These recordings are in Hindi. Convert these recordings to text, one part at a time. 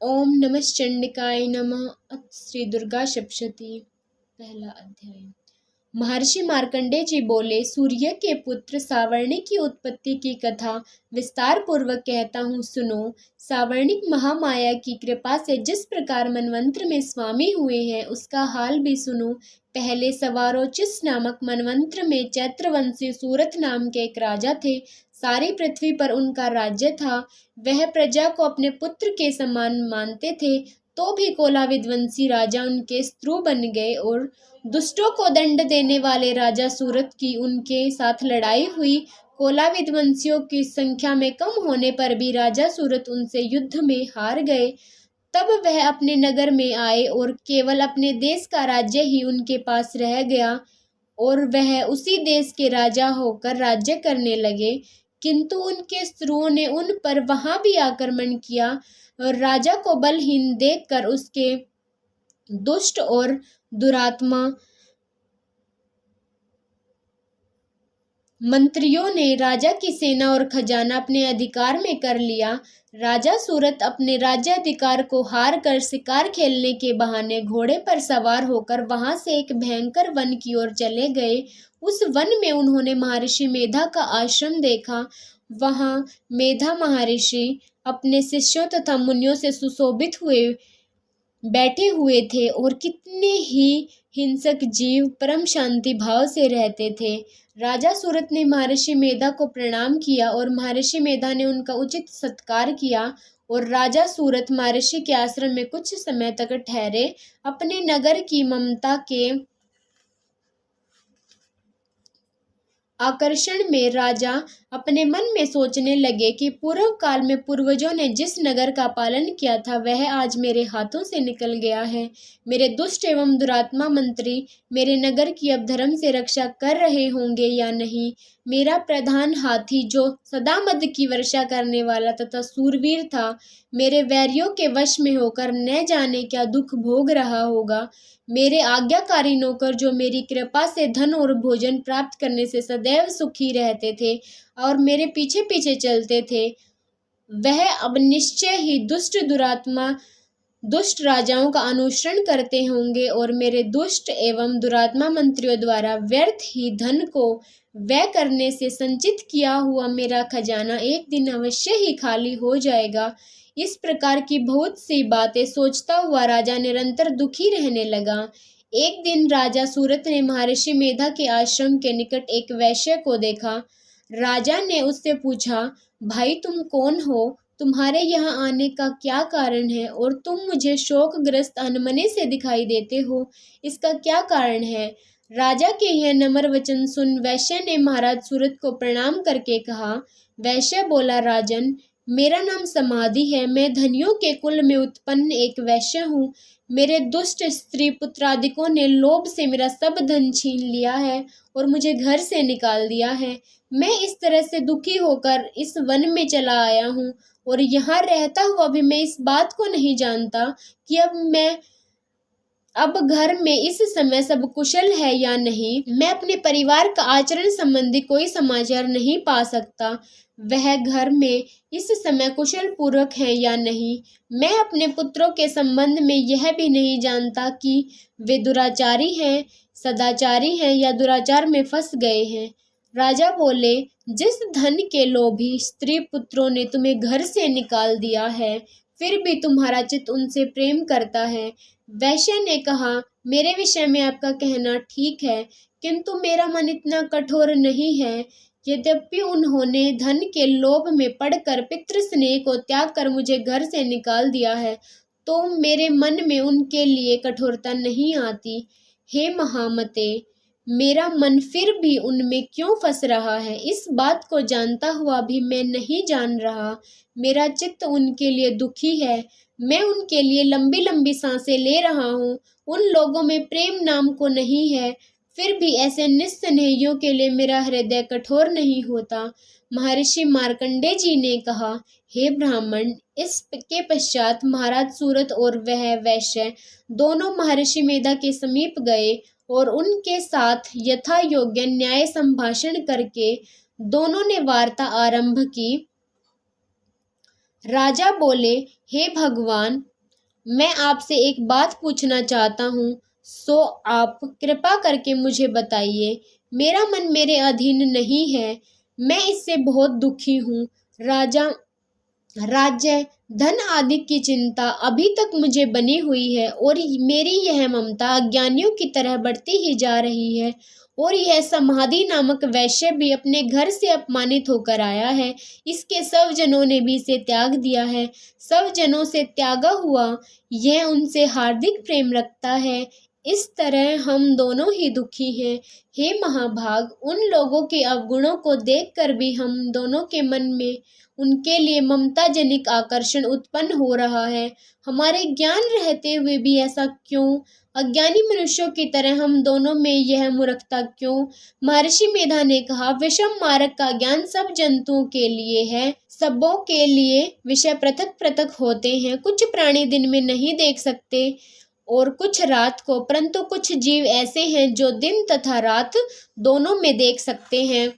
ओम नमश्चंडिकाय नमः। अथ श्री दुर्गा सप्तशती। पहला अध्याय। महर्षि मार्कंडेय जी बोले, सूर्य के पुत्र सावर्णी की उत्पत्ति की कथा विस्तार पूर्वक कहता हूँ, सुनो। सावर्णिक महामाया की कृपा से जिस प्रकार मनवंत्र में स्वामी हुए हैं, उसका हाल भी सुनो। पहले सवारोचिस नामक मनवंत्र में चैत्रवंशी सूरत नाम के एक राजा थे। सारी पृथ्वी पर उनका राज्य था। वह प्रजा को अपने पुत्र के समान मानते थे, तो भी कोला विध्वंसी राजा उनके शत्रु बन गए और दुष्टों को दंड देने वाले राजा सूरत की उनके साथ लड़ाई हुई। कोला विध्वंसियों की संख्या में कम होने पर भी राजा सूरत उनसे युद्ध में हार गए। तब वह अपने नगर में आए और केवल अपने देश का राज्य ही उनके पास रह गया और वह उसी देश के राजा होकर राज्य करने लगे। किंतु उनके शत्रुओं ने उन पर वहां भी आक्रमण किया और राजा को बलहीन देखकर उसके दुष्ट और दुरात्मा मंत्रियों ने राजा की सेना और खजाना अपने अधिकार में कर लिया। राजा सूरत अपने राज्याधिकार को हार कर शिकार खेलने के बहाने घोड़े पर सवार होकर वहां से एक भयंकर वन की ओर चले गए। उस वन में उन्होंने महर्षि मेधा का आश्रम देखा। वहां मेधा महर्षि अपने शिष्यों तथा मुनियों से सुशोभित हुए बैठे हुए थे और कितने ही हिंसक जीव परम शांति भाव से रहते थे। राजा सूरत ने महर्षि मेधा को प्रणाम किया और महर्षि मेधा ने उनका उचित सत्कार किया और राजा सूरत महर्षि के आश्रम में कुछ समय तक ठहरे। अपने नगर की ममता के आकर्षण में राजा अपने मन में सोचने लगे कि पूर्व काल में पूर्वजों ने जिस नगर का पालन किया था, वह आज मेरे हाथों से निकल गया है। मेरे दुष्ट एवं दुरात्मा मंत्री मेरे नगर की अब धर्म से रक्षा कर रहे होंगे या नहीं। मेरा प्रधान हाथी, जो सदा मद की वर्षा करने वाला तथा सूरवीर था, मेरे वैरियों के वश में होकर न जाने क्या दुख भोग रहा होगा। मेरे आज्ञाकारी नौकर, जो मेरी कृपा से धन और भोजन प्राप्त करने से सदैव सुखी रहते थे और मेरे पीछे पीछे चलते थे, वह अब निश्चय ही दुष्ट राजाओं का अनुसरण करते होंगे और मेरे दुष्ट एवं दुरात्मा मंत्रियों द्वारा व्यर्थ ही धन को व्यय करने से संचित किया हुआ मेरा खजाना एक दिन अवश्य ही खाली हो जाएगा। इस प्रकार की बहुत सी बातें सोचता हुआ राजा निरंतर दुखी रहने लगा। एक दिन राजा सूरत ने महर्षि मेधा के आश्रम के निकट एक वैश्य को देखा। राजा ने उससे पूछा, भाई तुम कौन हो? तुम्हारे यहाँ आने का क्या कारण है और तुम मुझे शोकग्रस्त अनमने से दिखाई देते हो, इसका क्या कारण है? राजा के यह नम्र वचन सुन वैश्य ने महाराज सूरत को प्रणाम करके कहा। वैश्य बोला, राजन, मेरा नाम समाधि है। मैं धनियों के कुल में उत्पन्न एक वैश्य हूँ। मेरे दुष्ट स्त्री पुत्रादिकों ने लोभ से मेरा सब धन छीन लिया है और मुझे घर से निकाल दिया है। मैं इस तरह से दुखी होकर इस वन में चला आया हूँ और यहाँ रहता हुआ भी मैं इस बात को नहीं जानता कि अब घर में इस समय सब कुशल है या नहीं। मैं अपने परिवार का आचरण संबंधी कोई समाचार नहीं पा सकता। वह घर में इस समय कुशल पूर्वक है या नहीं। मैं अपने पुत्रों के संबंध में यह भी नहीं जानता कि वे दुराचारी हैं, सदाचारी हैं या दुराचार में फंस गए हैं। राजा बोले, जिस धन के लोभी स्त्री पुत्रों ने तुम्हें घर से निकाल दिया है, फिर भी तुम्हारा चित्त उनसे प्रेम करता है। वैश्य ने कहा, मेरे विषय में आपका कहना ठीक है, किंतु मेरा मन इतना कठोर नहीं है। यद्यपि उन्होंने धन के लोभ में पड़कर पितृ स्नेह को त्याग कर मुझे घर से निकाल दिया है, तो मेरे मन में उनके लिए कठोरता नहीं आती। हे महामते, मेरा मन फिर भी उनमें क्यों फंस रहा है, इस बात को जानता हुआ भी मैं नहीं जान रहा। मेरा चित्त उनके लिए दुखी है। मैं उनके लिए लंबी लंबी सांसें ले रहा हूँ। उन लोगों में प्रेम नाम को नहीं है, फिर भी ऐसे निस्सनेहियों के लिए मेरा हृदय कठोर नहीं होता। महर्षि मार्कंडेय जी ने कहा, हे ब्राह्मण, इसके पश्चात महाराज सूरत और वह वैश्य दोनों महर्षि मेधा के समीप गए और उनके साथ यथा योग्य न्याय संभाषण करके दोनों ने वार्ता आरंभ की। राजा बोले, हे भगवान, मैं आपसे एक बात पूछना चाहता हूँ, सो आप कृपा करके मुझे बताइए। मेरा मन मेरे अधीन नहीं है, मैं इससे बहुत दुखी हूँ। राजा राज्य, धन आदि की चिंता अभी तक मुझे बनी हुई है और मेरी यह ममता अज्ञानियों की तरह बढ़ती ही जा रही है। और यह समाधि नामक वैश्य भी अपने घर से अपमानित होकर आया है। इसके सब जनों ने भी इसे त्याग दिया है। सब जनों से त्यागा हुआ यह उनसे हार्दिक प्रेम रखता है। इस तरह हम दोनों ही दुखी हैं। हे महाभाग, उन लोगों के अवगुणों को देखकर भी हम दोनों के मन में उनके लिए ममता जनिक आकर्षण उत्पन्न हो रहा है। हमारे ज्ञान रहते हुए भी ऐसा क्यों? अज्ञानी मनुष्यों की तरह हम दोनों में यह मूर्खता क्यों? महर्षि मेधा ने कहा, विषम मार्ग का ज्ञान सब जंतुओं के लिए है। सबों के लिए विषय पृथक पृथक होते हैं। कुछ प्राणी दिन में नहीं देख सकते और कुछ रात को, परंतु कुछ जीव ऐसे हैं जो दिन तथा रात दोनों में देख सकते हैं।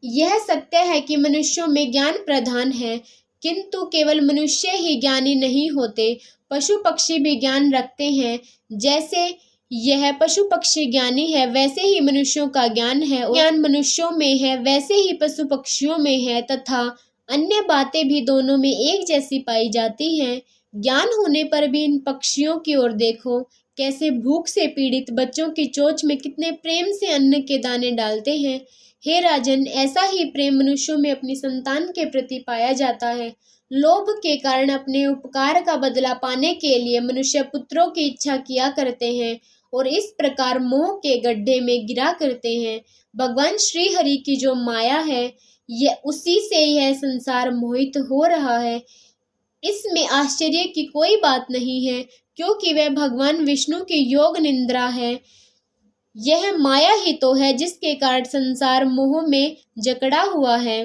यह सत्य है कि मनुष्यों में ज्ञान प्रधान है, किंतु केवल मनुष्य ही ज्ञानी नहीं होते। पशु पक्षी भी ज्ञान रखते हैं। जैसे यह पशु पक्षी ज्ञानी है, वैसे ही मनुष्यों का ज्ञान है। ज्ञान मनुष्यों में है, वैसे ही पशु पक्षियों में है, तथा अन्य बातें भी दोनों में एक जैसी पाई जाती हैं। ज्ञान होने पर भी इन पक्षियों की ओर देखो, कैसे भूख से पीड़ित बच्चों की चोंच में कितने प्रेम से अन्न के दाने डालते हैं। हे राजन, ऐसा ही प्रेम मनुष्यों में अपनी संतान के प्रति पाया जाता है। लोभ के कारण अपने उपकार का बदला पाने के लिए मनुष्य पुत्रों की इच्छा किया करते हैं और इस प्रकार मोह के गड्ढे में गिरा करते हैं। भगवान श्री हरि की जो माया है, यह उसी से यह संसार मोहित हो रहा है। इसमें आश्चर्य की कोई बात नहीं है, क्योंकि वह भगवान विष्णु की योग निद्रा है। यह माया ही तो है जिसके कारण संसार मोह में जकड़ा हुआ है।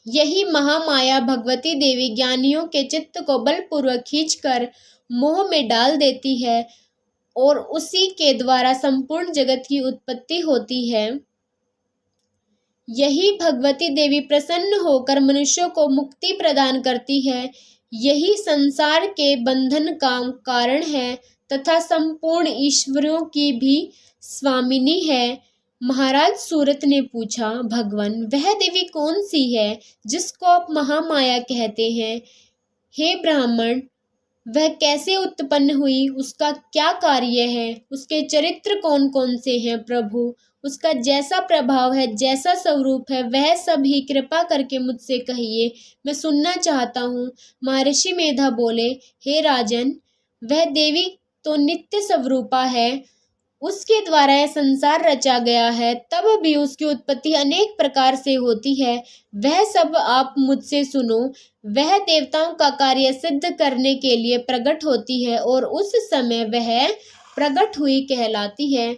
यही महामाया भगवती देवी ज्ञानियों के चित्त को बलपूर्वक खींचकर मोह में डाल देती है और उसी के द्वारा संपूर्ण जगत की उत्पत्ति होती है। यही भगवती देवी प्रसन्न होकर मनुष्यों को मुक्ति प्रदान करती है। यही संसार के बंधन का कारण है तथा संपूर्ण ईश्वरों की भी स्वामिनी है। महाराज सूरत ने पूछा, भगवान, वह देवी कौन सी है जिसको आप महामाया कहते हैं? हे ब्राह्मण, वह कैसे उत्पन्न हुई? उसका क्या कार्य है? उसके चरित्र कौन कौन से हैं प्रभु? उसका जैसा प्रभाव है, जैसा स्वरूप है, वह सब ही कृपा करके मुझसे कहिए, मैं सुनना चाहता हूँ। महर्षि मेधा बोले, हे राजन, वह देवी तो नित्य स्वरूपा है। उसके द्वारा यह संसार रचा गया है, तब भी उसकी उत्पत्ति अनेक प्रकार से होती है। वह सब आप मुझसे सुनो। वह देवताओं का कार्य सिद्ध करने के लिए प्रकट होती है और उस समय वह प्रकट हुई कहलाती है।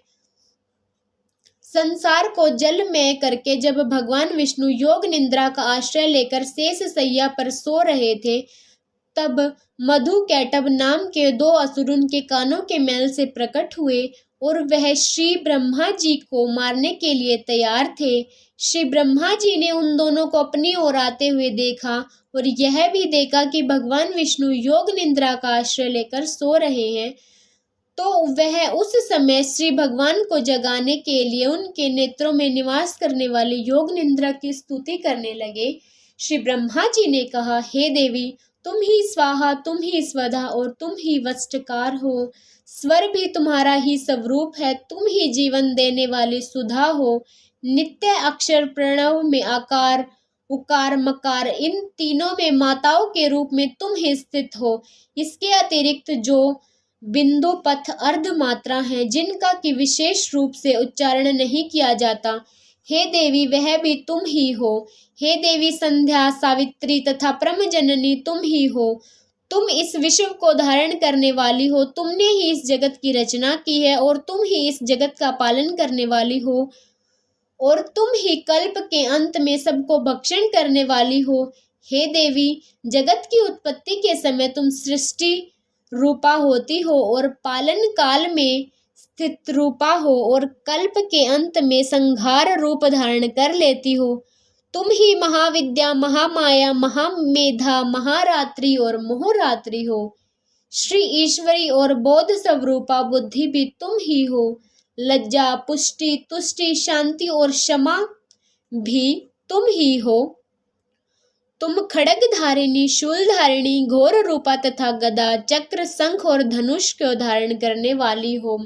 संसार को जलमय करके जब भगवान विष्णु योग निद्रा का आश्रय लेकर शेष शैया पर सो रहे थे, तब मधु कैटभ नाम के दो असुर उनके कानों के मैल से प्रकट हुए और वह श्री ब्रह्मा जी को मारने के लिए तैयार थे। श्री ब्रह्मा जी ने उन दोनों को अपनी ओर आते हुए देखा और यह भी देखा कि भगवान विष्णु योग निद्रा का आश्रय लेकर सो रहे हैं। तो वह उस समय श्री भगवान को जगाने के लिए उनके नेत्रों में निवास करने वाले योग निद्रा की स्तुति करने लगे। श्री ब्रह्मा जी ने कहा, हे देवी, तुम ही स्वाहा, तुम ही स्वधा और तुम ही वष्टकार हो। स्वर भी तुम्हारा ही स्वरूप है। तुम ही जीवन देने वाली सुधा हो। नित्य अक्षर प्रणव में आकार, उकार, मकार, इन तीनों में माताओं के रूप में तुम ही स्थित हो। इसके अतिरिक्त जो बिंदु पथ अर्ध मात्रा हैं, जिनका कि विशेष रूप से उच्चारण नहीं किया जाता, हे देवी, वह भी तुम ही हो। हे देवी संध्या, सावित्री तथा परम जननी तुम ही हो। तुम इस विश्व को धारण करने वाली हो। तुमने ही इस जगत की रचना की है और तुम ही इस जगत का पालन करने वाली हो और तुम ही कल्प के अंत में सबको भक्षण करने वाली हो। हे देवी, जगत की उत्पत्ति के समय तुम सृष्टि रूपा होती हो और पालन काल में स्थित रूपा हो और कल्प के अंत में संहार रूप धारण कर लेती हो। तुम ही महाविद्या, महामाया, महामेधा, महारात्रि और मोहरात्रि हो। श्री ईश्वरी और बोध स्वरूपा बुद्धि भी तुम ही हो। लज्जा, पुष्टि, तुष्टि, शांति और क्षमा भी तुम ही हो। तुम खड्ग धारिणी, शूल धारिणी, घोर रूपा तथा गदा, चक्र, शंख और धनुष को धारण करने वाली हो।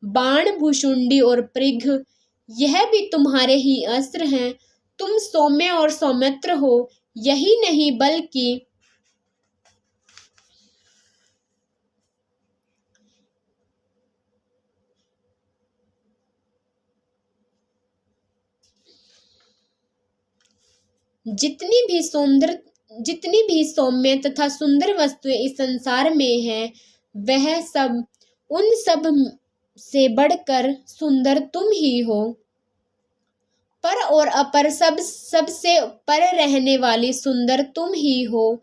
बाण, भुशुंडी और पृग, यह भी तुम्हारे ही अस्त्र हैं। तुम सौम्य और सौमित्र हो। यही नहीं बल्कि जितनी भी सौम्य तथा सुंदर वस्तुएं इस संसार में हैं, वह सब उन सब से बढ़कर सुंदर तुम ही हो। पर और अपर सबसे पर रहने वाली सुंदर तुम ही हो।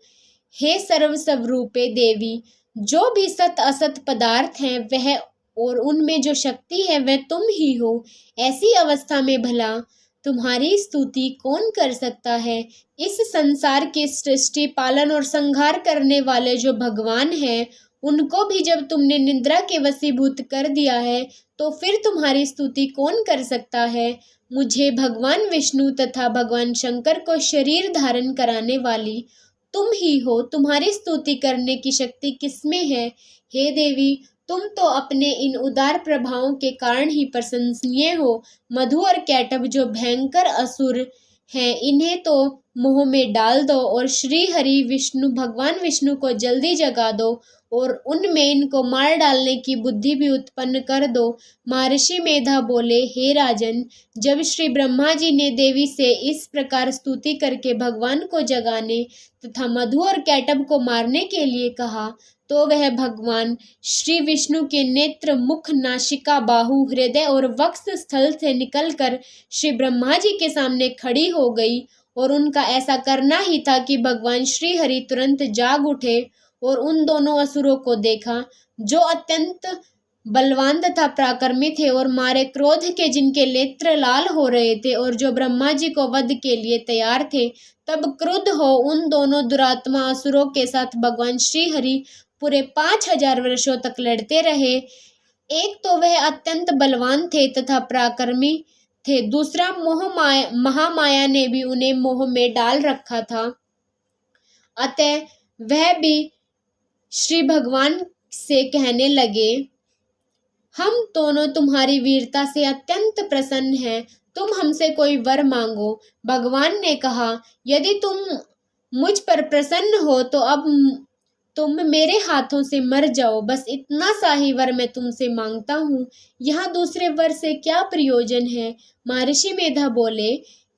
हे सर्व स्वरूपे देवी, जो भी सत असत पदार्थ हैं वह और उनमें जो शक्ति है वह तुम ही हो। ऐसी अवस्था में भला तुम्हारी स्तुति कौन कर सकता है। इस संसार की सृष्टि, पालन और संहार करने वाले जो भगवान हैं, उनको भी जब तुमने निद्रा के वशीभूत कर दिया है, तो फिर तुम्हारी स्तुति कौन कर सकता है। मुझे भगवान विष्णु तथा भगवान शंकर को शरीर धारण कराने वाली तुम ही हो। तुम्हारी स्तुति करने की शक्ति किसमें है। हे देवी, तुम तो अपने इन उदार प्रभावों के कारण ही प्रशंसनीय हो। मधु और कैटभ जो भयंकर असुर हैं, इन्हें तो मोह में डाल दो और श्री हरि विष्णु, भगवान विष्णु को जल्दी जगा दो और उनमें इनको मार डालने की बुद्धि भी उत्पन्न कर दो। महर्षि मेधा बोले, हे राजन, जब श्री ब्रह्मा जी ने देवी से इस प्रकार स्तुति करके भगवान को जगाने तथा मधु और कैटभ को मारने के लिए कहा, तो वह भगवान श्री विष्णु के नेत्र, मुख, नासिका, बाहु, हृदय और वक्ष स्थल से निकलकर श्री ब्रह्मा जी के सामने खड़ी हो गई। और उनका ऐसा करना ही था कि भगवान श्री हरि तुरंत जाग उठे और उन दोनों असुरों को देखा, जो अत्यंत बलवान तथा पराक्रमी थे और मारे क्रोध के जिनके नेत्र लाल हो रहे थे और जो ब्रह्मा जी को वध के लिए तैयार थे। तब क्रुद्ध हो उन दोनों दुरात्मा असुरों के साथ भगवान श्री हरि पूरे 5000 वर्षों तक लड़ते रहे। एक तो वह अत्यंत बलवान थे तथा पराक्रमी थे, दूसरा महामाया ने भी उन्हें मोह में डाल रखा था। अतः वह भी श्री भगवान से कहने लगे, हम दोनों तुम्हारी वीरता से अत्यंत प्रसन्न हैं, तुम हमसे कोई वर मांगो। भगवान ने कहा, यदि तुम मुझ पर प्रसन्न हो तो अब तुम मेरे हाथों से मर जाओ। बस इतना सा ही वर मैं तुमसे मांगता हूँ, यहाँ दूसरे वर से क्या प्रयोजन है। महर्षि मेधा बोले,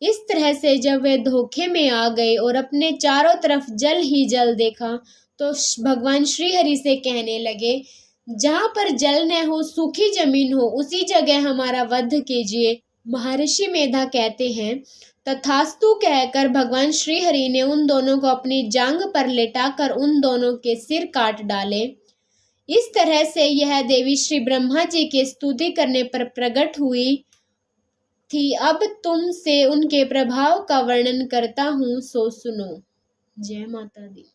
इस तरह से जब वे धोखे में आ गए और अपने चारों तरफ जल ही जल देखा, तो भगवान श्री हरि से कहने लगे, जहाँ पर जल न हो, सूखी जमीन हो, उसी जगह हमारा वध कीजिए। महर्षि मेधा कहते हैं, तथास्तु कहकर भगवान श्री हरि ने उन दोनों को अपनी जांग पर लेटाकर उन दोनों के सिर काट डाले। इस तरह से यह देवी श्री ब्रह्मा जी की स्तुति करने पर प्रकट हुई थी। अब तुमसे उनके प्रभाव का वर्णन करता हूँ, सो सुनो। जय माता दी।